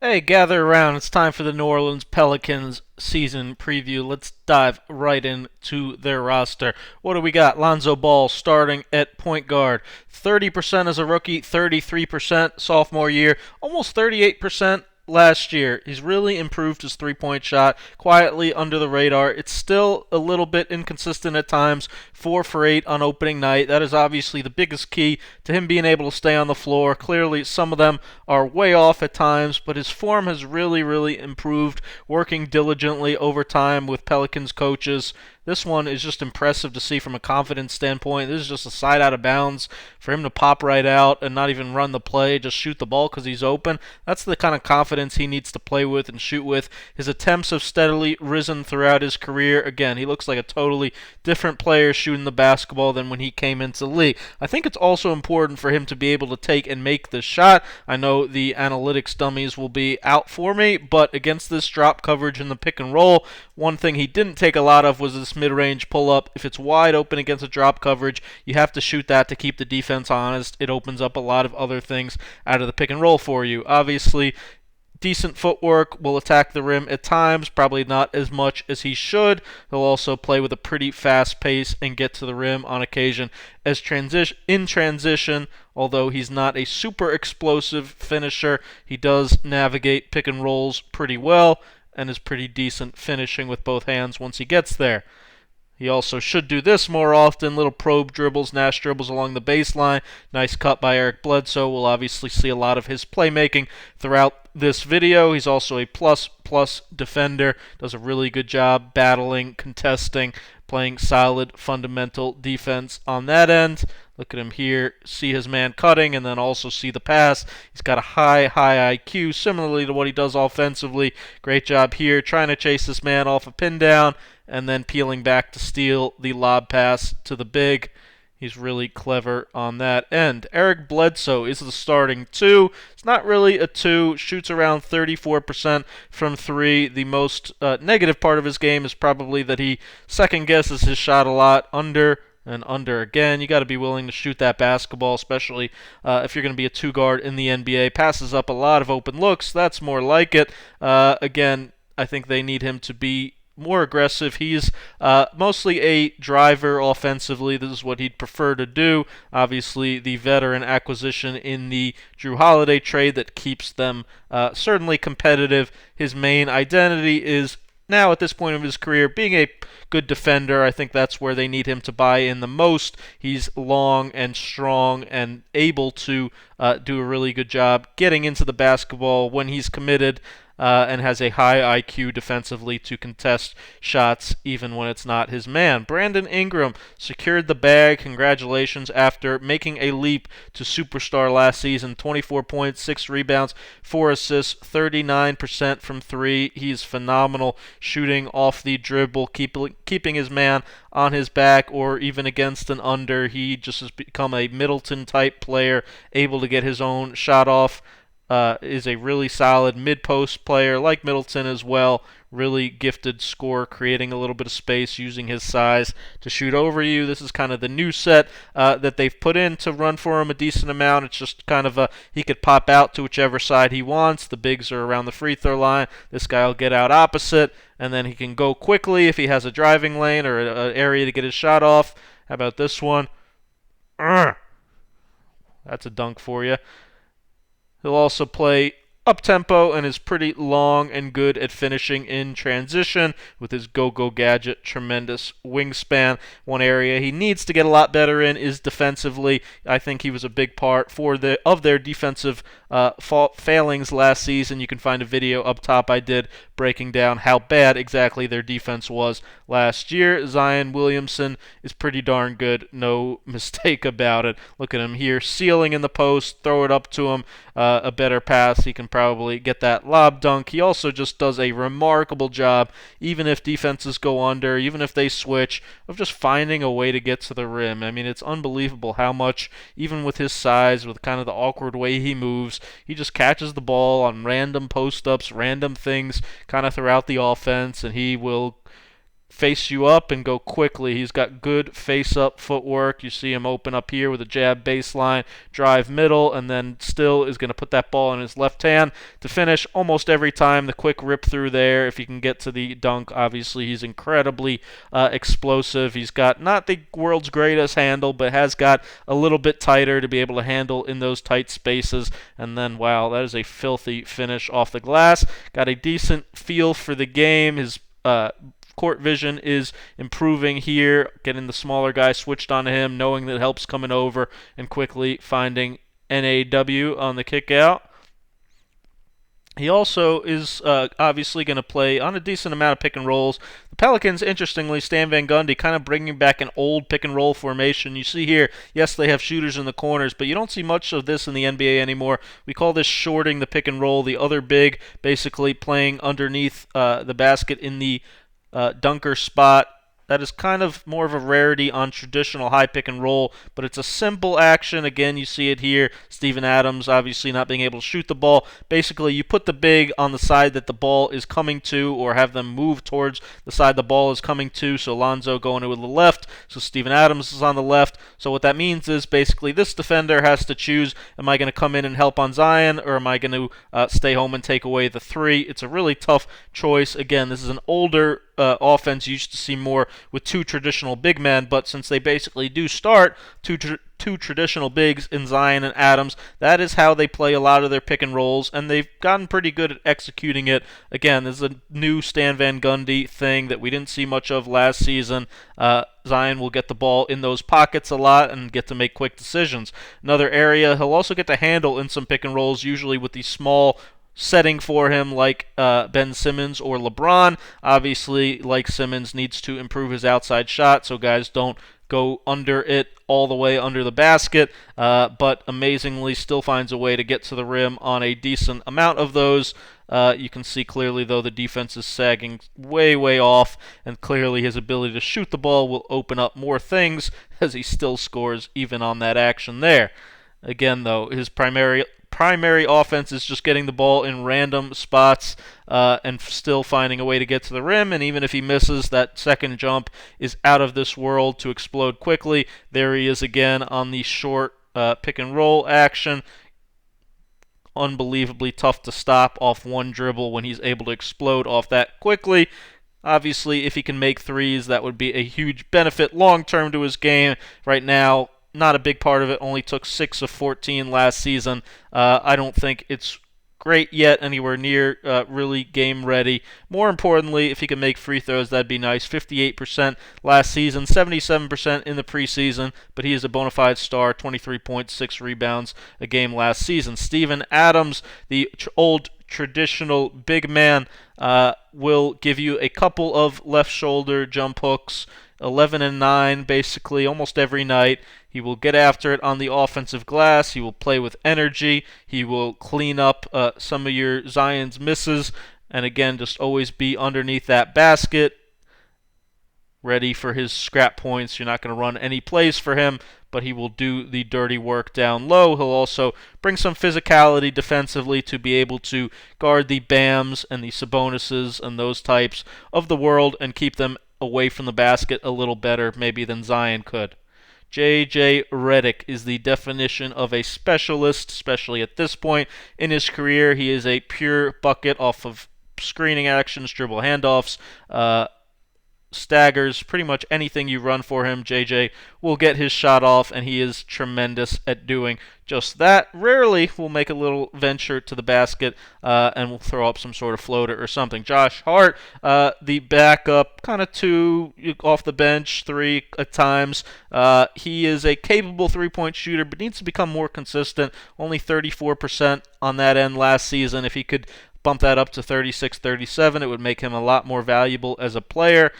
Hey, gather around. It's time for the New Orleans Pelicans season preview. Let's dive right into their roster. What do we got? Lonzo Ball starting at point guard. 30% as a rookie, 33% sophomore year, almost 38% last year. He's really improved his three-point shot, quietly under the radar. It's still a little bit inconsistent at times. 4 for 8 on opening night. That is obviously the biggest key to him being able to stay on the floor. Clearly, some of them are way off at times, but his form has really improved, working diligently over time with Pelicans coaches. This one is just impressive to see from a confidence standpoint. This is just a side out of bounds for him to pop right out and not even run the play, just shoot the ball because he's open. That's the kind of confidence he needs to play with and shoot with. His attempts have steadily risen throughout his career. Again, he looks like a totally different player shooting the basketball than when he came into the league. I think it's also important for him to be able to take and make the shot. I know the analytics dummies will be out for me, but against this drop coverage in the pick and roll, one thing he didn't take a lot of was this mid-range pull-up. If it's wide open against a drop coverage, you have to shoot that to keep the defense honest. It opens up a lot of other things out of the pick and roll for you. Obviously, decent footwork, will attack the rim at times, probably not as much as he should. He'll also play with a pretty fast pace and get to the rim on occasion in transition. Although he's not a super explosive finisher, he does navigate pick and rolls pretty well and is pretty decent finishing with both hands once he gets there. He also should do this more often. Little probe dribbles, Nash dribbles along the baseline. Nice cut by Eric Bledsoe. We'll obviously see a lot of his playmaking throughout this video. He's also a plus defender. Does a really good job battling, contesting, playing solid fundamental defense on that end. Look at him here. See his man cutting and then also see the pass. He's got a high IQ, similarly to what he does offensively. Great job here trying to chase this man off a pin down and then peeling back to steal the lob pass to the big. He's really clever on that end. Eric Bledsoe is the starting two. It's not really a two. Shoots around 34% from three. The most negative part of his game is probably that he second guesses his shot a lot. Under and under again. You got to be willing to shoot that basketball, especially if you're going to be a two guard in the NBA. Passes up a lot of open looks. That's more like it. Again, I think they need him to be more aggressive. He's mostly a driver offensively. This is what he'd prefer to do. Obviously, the veteran acquisition in the Drew Holiday trade that keeps them certainly competitive. His main identity is now, at this point of his career, being a good defender. I think that's where they need him to buy in the most. He's long and strong and able to do a really good job getting into the basketball when he's committed. And has a high IQ defensively to contest shots even when it's not his man. Brandon Ingram secured the bag. Congratulations after making a leap to superstar last season. 24 points, 6 rebounds, 4 assists, 39% from three. He's phenomenal shooting off the dribble, keeping his man on his back or even against an under. He just has become a Middleton-type player, able to get his own shot off. Is a really solid mid-post player, like Middleton as well. Really gifted scorer, creating a little bit of space, using his size to shoot over you. This is kind of the new set that they've put in to run for him a decent amount. It's just kind of he could pop out to whichever side he wants. The bigs are around the free throw line. This guy will get out opposite, and then he can go quickly if he has a driving lane or an area to get his shot off. How about this one? That's a dunk for you. He'll also play up-tempo and is pretty long and good at finishing in transition with his go-go gadget, tremendous wingspan. One area he needs to get a lot better in is defensively. I think he was a big part of their defensive failings last season. You can find a video up top I did breaking down how bad exactly their defense was last year. Zion Williamson is pretty darn good, no mistake about it. Look at him here, sealing in the post, throw it up to him, a better pass. He can probably get that lob dunk. He also just does a remarkable job, even if defenses go under, even if they switch, of just finding a way to get to the rim. I mean, it's unbelievable how much, even with his size, with kind of the awkward way he moves, he just catches the ball on random post-ups, random things kind of throughout the offense, and he will face you up and go quickly. He's got good face-up footwork. You see him open up here with a jab baseline, drive middle, and then still is going to put that ball in his left hand to finish almost every time. The quick rip through there. If he can get to the dunk, obviously he's incredibly explosive. He's got not the world's greatest handle, but has got a little bit tighter to be able to handle in those tight spaces. And then, wow, that is a filthy finish off the glass. Got a decent feel for the game. His court vision is improving here, getting the smaller guy switched onto him, knowing that help's coming over, and quickly finding NAW on the kick out. He also is obviously going to play on a decent amount of pick and rolls. The Pelicans, interestingly, Stan Van Gundy kind of bringing back an old pick and roll formation. You see here, yes, they have shooters in the corners, but you don't see much of this in the NBA anymore. We call this shorting the pick and roll. The other big basically playing underneath the basket in the dunker spot. That is kind of more of a rarity on traditional high pick and roll, but it's a simple action. Again, you see it here. Steven Adams obviously not being able to shoot the ball. Basically, you put the big on the side that the ball is coming to, or have them move towards the side the ball is coming to. So Lonzo going to the left, so Steven Adams is on the left. So what that means is basically this defender has to choose, am I going to come in and help on Zion, or am I going to stay home and take away the three? It's a really tough choice. Again, this is an older offense you used to see more with two traditional big men, but since they basically do start two traditional bigs in Zion and Adams, that is how they play a lot of their pick and rolls, and they've gotten pretty good at executing it. Again, this is a new Stan Van Gundy thing that we didn't see much of last season. Zion will get the ball in those pockets a lot and get to make quick decisions. Another area, he'll also get to handle in some pick and rolls, usually with these small setting for him like Ben Simmons or LeBron. Obviously, like Simmons, needs to improve his outside shot so guys don't go under it all the way under the basket, but amazingly still finds a way to get to the rim on a decent amount of those. You can see clearly, though, the defense is sagging way off, and clearly his ability to shoot the ball will open up more things as he still scores even on that action there. Again, though, his primary offense is just getting the ball in random spots and still finding a way to get to the rim, and even if he misses, that second jump is out of this world to explode quickly. There he is again on the short pick and roll action. Unbelievably tough to stop off one dribble when he's able to explode off that quickly. Obviously, if he can make threes, that would be a huge benefit long-term to his game. Right now, not a big part of it, only took 6 of 14 last season. I don't think it's great yet, anywhere near really game ready. More importantly, if he can make free throws, that'd be nice. 58% last season, 77% in the preseason, but he is a bona fide star, 23 points, 6 rebounds a game last season. Steven Adams, the old traditional big man, will give you a couple of left shoulder jump hooks, 11 and 9 basically almost every night. He will get after it on the offensive glass. He will play with energy. He will clean up some of your Zion's misses, and again, just always be underneath that basket, ready for his scrap points. You're not going to run any plays for him, but he will do the dirty work down low. He'll also bring some physicality defensively to be able to guard the Bams and the Sabonises and those types of the world and keep them away from the basket a little better maybe than Zion could. J.J. Reddick is the definition of a specialist, especially at this point in his career. He is a pure bucket off of screening actions, dribble handoffs, staggers, pretty much anything you run for him, JJ will get his shot off, and he is tremendous at doing just that. Rarely will make a little venture to the basket and will throw up some sort of floater or something. Josh Hart, the backup, kind of 2 off the bench, 3 at times. He is a capable three-point shooter, but needs to become more consistent. Only 34% on that end last season. If he could bump that up to 36, 37, it would make him a lot more valuable as a player.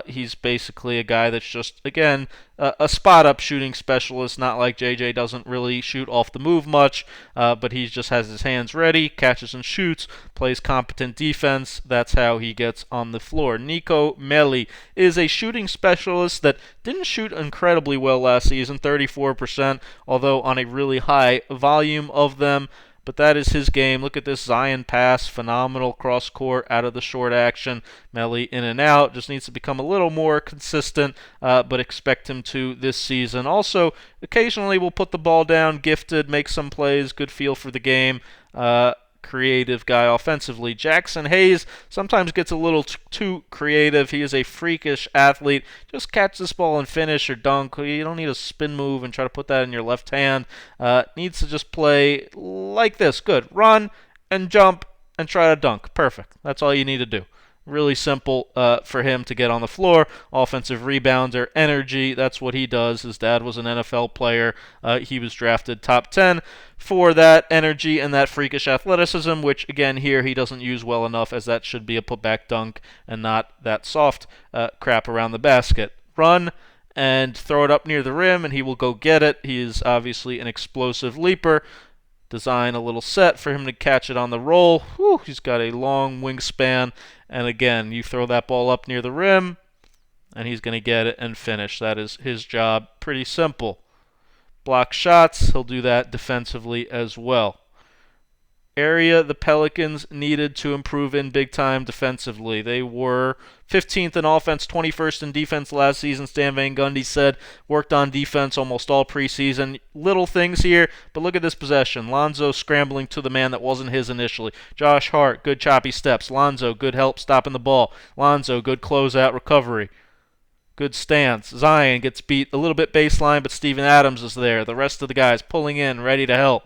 He's basically a guy that's just, again, a spot-up shooting specialist, not like JJ doesn't really shoot off the move much, but he just has his hands ready, catches and shoots, plays competent defense. That's how he gets on the floor. Nico Melli is a shooting specialist that didn't shoot incredibly well last season, 34%, although on a really high volume of them. but that is his game. Look at this Zion pass, phenomenal cross court out of the short action. Melli in and out, just needs to become a little more consistent, but expect him to this season. Also, occasionally will put the ball down, gifted, make some plays, good feel for the game. Creative guy offensively. Jackson Hayes sometimes gets a little too creative. He is a freakish athlete. Just catch this ball and finish or dunk. You don't need a spin move and try to put that in your left hand. Needs to just play like this. Good. Run and jump and try to dunk. Perfect. That's all you need to do. Really simple for him to get on the floor. Offensive rebounder, energy, that's what he does. His dad was an NFL player. He was drafted top 10 for that energy and that freakish athleticism, which, again, here he doesn't use well enough, as that should be a putback dunk and not that soft crap around the basket. Run and throw it up near the rim, and he will go get it. He is obviously an explosive leaper. Design a little set for him to catch it on the roll. Whew, he's got a long wingspan. And again, you throw that ball up near the rim, and he's going to get it and finish. That is his job. Pretty simple. Block shots, he'll do that defensively as well. Area the Pelicans needed to improve in big time defensively. They were 15th in offense, 21st in defense last season. Stan Van Gundy said worked on defense almost all preseason. Little things here, but look at this possession. Lonzo scrambling to the man that wasn't his initially. Josh Hart, good choppy steps. Lonzo, good help stopping the ball. Lonzo, good closeout recovery. Good stance. Zion gets beat a little bit baseline, but Steven Adams is there. The rest of the guys pulling in, ready to help.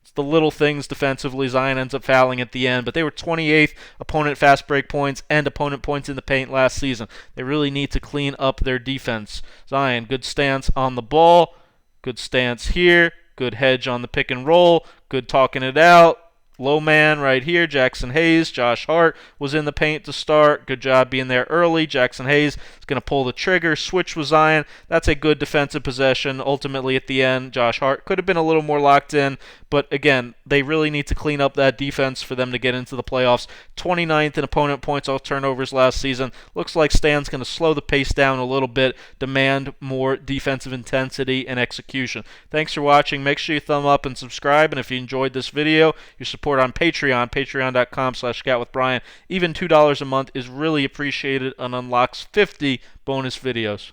It's the little things defensively. Zion ends up fouling at the end, but they were 28th opponent fast break points and opponent points in the paint last season. They really need to clean up their defense. Zion, good stance on the ball. Good stance here. Good hedge on the pick and roll. Good talking it out. Low man right here, Jackson Hayes. Josh Hart was in the paint to start. Good job being there early. Jackson Hayes is going to pull the trigger, switch with Zion. That's a good defensive possession. Ultimately, at the end, Josh Hart could have been a little more locked in, but again, they really need to clean up that defense for them to get into the playoffs. 29th in opponent points off turnovers last season. Looks like Stan's going to slow the pace down a little bit, demand more defensive intensity and execution. Thanks for watching. Make sure you thumb up and subscribe, and if you enjoyed this video, your support on Patreon, patreon.com/ScoutWithBryan. Even $2 a month is really appreciated and unlocks 50 bonus videos.